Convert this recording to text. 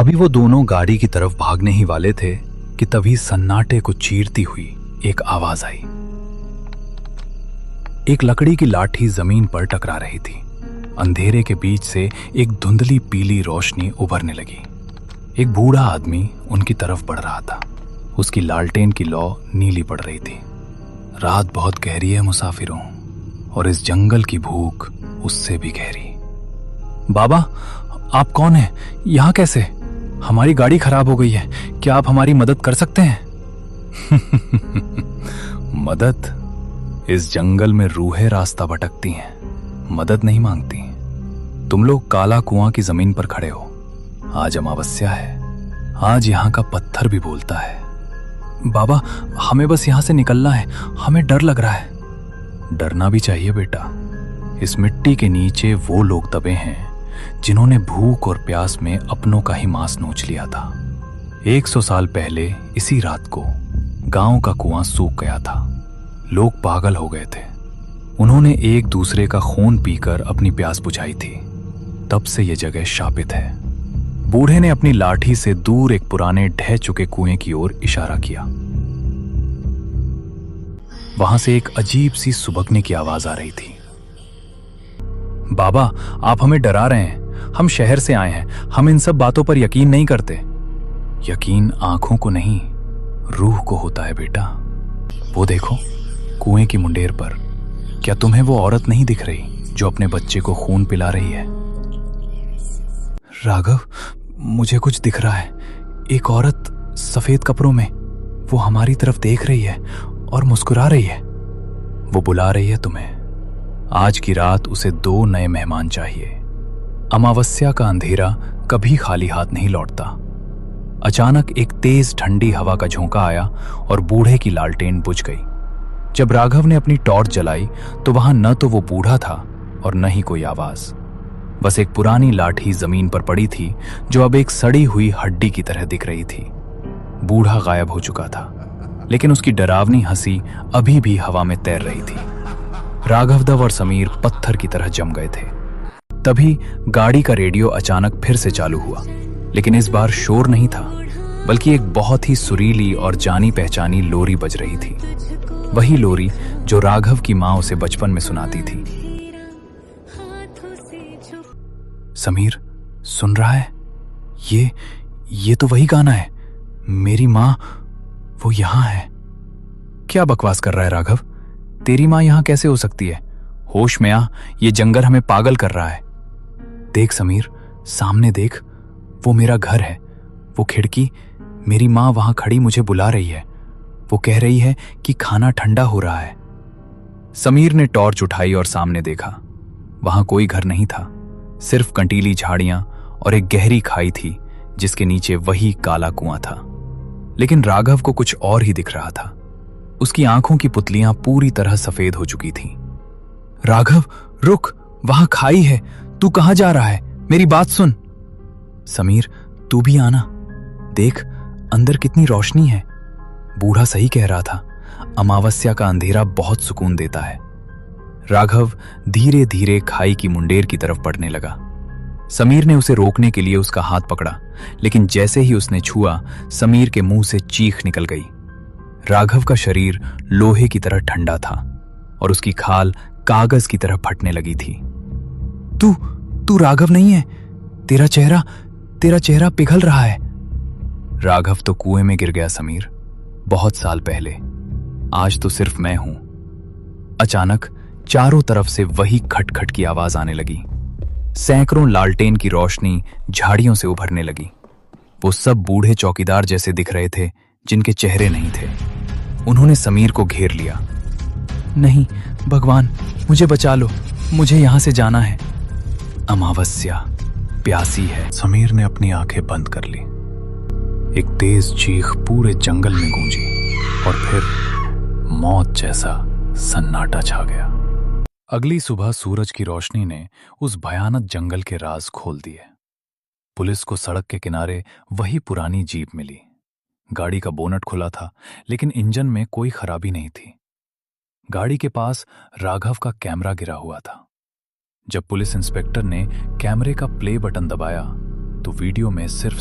अभी वो दोनों गाड़ी की तरफ भागने ही वाले थे कि तभी सन्नाटे को चीरती हुई एक आवाज आई। एक लकड़ी की लाठी जमीन पर टकरा रही थी। अंधेरे के बीच से एक धुंधली पीली रोशनी उभरने लगी। एक बूढ़ा आदमी उनकी तरफ बढ़ रहा था। उसकी लालटेन की लौ नीली पड़ रही थी। रात बहुत गहरी है मुसाफिरों, और इस जंगल की भूख उससे भी गहरी। बाबा, आप कौन हैं? यहाँ कैसे? हमारी गाड़ी खराब हो गई है, क्या आप हमारी मदद कर सकते हैं? मदद? इस जंगल में रूहें रास्ता भटकती हैं, मदद नहीं मांगती। तुम लोग काला कुआं की जमीन पर खड़े हो। आज अमावस्या है, आज यहाँ का पत्थर भी बोलता है। बाबा, हमें बस यहाँ से निकलना है, हमें डर लग रहा है। डरना भी चाहिए बेटा। इस मिट्टी के नीचे वो लोग दबे हैं जिन्होंने भूख और प्यास में अपनों का ही मांस नोच लिया था। 100 साल पहले इसी रात को गांव का कुआं सूख गया था। लोग पागल हो गए थे। उन्होंने एक दूसरे का खून पीकर अपनी प्यास बुझाई थी। तब से यह जगह शापित है। बूढ़े ने अपनी लाठी से दूर एक पुराने ढह चुके कुएं की ओर इशारा किया। वहां से एक अजीब सी सुबकने की आवाज आ रही थी। बाबा, आप हमें डरा रहे हैं। हम शहर से आए हैं, हम इन सब बातों पर यकीन नहीं करते। यकीन आंखों को नहीं, रूह को होता है बेटा। वो देखो, कुएं की मुंडेर पर। क्या तुम्हें वो औरत नहीं दिख रही जो अपने बच्चे को खून पिला रही है? राघव, मुझे कुछ दिख रहा है। एक औरत सफेद कपड़ों में, वो हमारी तरफ देख रही है और मुस्कुरा रही है। वो बुला रही है तुम्हें। आज की रात उसे 2 नए मेहमान चाहिए। अमावस्या का अंधेरा कभी खाली हाथ नहीं लौटता। अचानक एक तेज ठंडी हवा का झोंका आया और बूढ़े की लालटेन बुझ गई। जब राघव ने अपनी टॉर्च जलाई तो वहां न तो वो बूढ़ा था और न ही कोई आवाज। बस एक पुरानी लाठी जमीन पर पड़ी थी जो अब एक सड़ी हुई हड्डी की तरह दिख रही थी। बूढ़ा गायब हो चुका था, लेकिन उसकी डरावनी हंसी अभी भी हवा में तैर रही थी। राघवदेव और समीर पत्थर की तरह जम गए थे। तभी गाड़ी का रेडियो अचानक फिर से चालू हुआ, लेकिन इस बार शोर नहीं था, बल्कि एक बहुत ही सुरीली और जानी पहचानी लोरी बज रही थी। वही लोरी जो राघव की मां उसे बचपन में सुनाती थी। समीर, सुन रहा है? ये तो वही गाना है। मेरी मां, वो यहां है। क्या बकवास कर रहा है राघव? तेरी मां यहां कैसे हो सकती है? होश में आ, ये जंगल हमें पागल कर रहा है। देख समीर, सामने देख, वो मेरा घर है। वो खिड़की, मेरी मां वहां खड़ी मुझे बुला रही है। वो कह रही है कि खाना ठंडा हो रहा है। समीर ने टॉर्च उठाई और सामने देखा। वहां कोई घर नहीं था, सिर्फ कंटीली झाड़ियां और एक गहरी खाई थी जिसके नीचे वही काला कुआं था। लेकिन राघव को कुछ और ही दिख रहा था। उसकी आंखों की पुतलियां पूरी तरह सफेद हो चुकी थीं। राघव, रुक, वहां खाई है। तू कहां जा रहा है? मेरी बात सुन। समीर, तू भी आना। देख, अंदर कितनी रोशनी है। बूढ़ा सही कह रहा था, अमावस्या का अंधेरा बहुत सुकून देता है। राघव धीरे धीरे खाई की मुंडेर की तरफ बढ़ने लगा। समीर ने उसे रोकने के लिए उसका हाथ पकड़ा, लेकिन जैसे ही उसने छुआ, समीर के मुंह से चीख निकल गई। राघव का शरीर लोहे की तरह ठंडा था और उसकी खाल कागज की तरह फटने लगी थी। तू राघव नहीं है। तेरा चेहरा पिघल रहा है। राघव तो कुएं में गिर गया समीर, बहुत साल पहले। आज तो सिर्फ मैं हूं। अचानक चारों तरफ से वही खटखट की आवाज आने लगी। सैकड़ों लालटेन की रोशनी झाड़ियों से उभरने लगी। वो सब बूढ़े चौकीदार जैसे दिख रहे थे, जिनके चेहरे नहीं थे। उन्होंने समीर को घेर लिया। नहीं भगवान, मुझे बचा लो, मुझे यहां से जाना है। अमावस्या प्यासी है। समीर ने अपनी आंखें बंद कर ली। एक तेज चीख पूरे जंगल में गूंजी और फिर मौत जैसा सन्नाटा छा गया। अगली सुबह सूरज की रोशनी ने उस भयानक जंगल के राज खोल दिए। पुलिस को सड़क के किनारे वही पुरानी जीप मिली। गाड़ी का बोनट खुला था, लेकिन इंजन में कोई खराबी नहीं थी। गाड़ी के पास राघव का कैमरा गिरा हुआ था। जब पुलिस इंस्पेक्टर ने कैमरे का प्ले बटन दबाया तो वीडियो में सिर्फ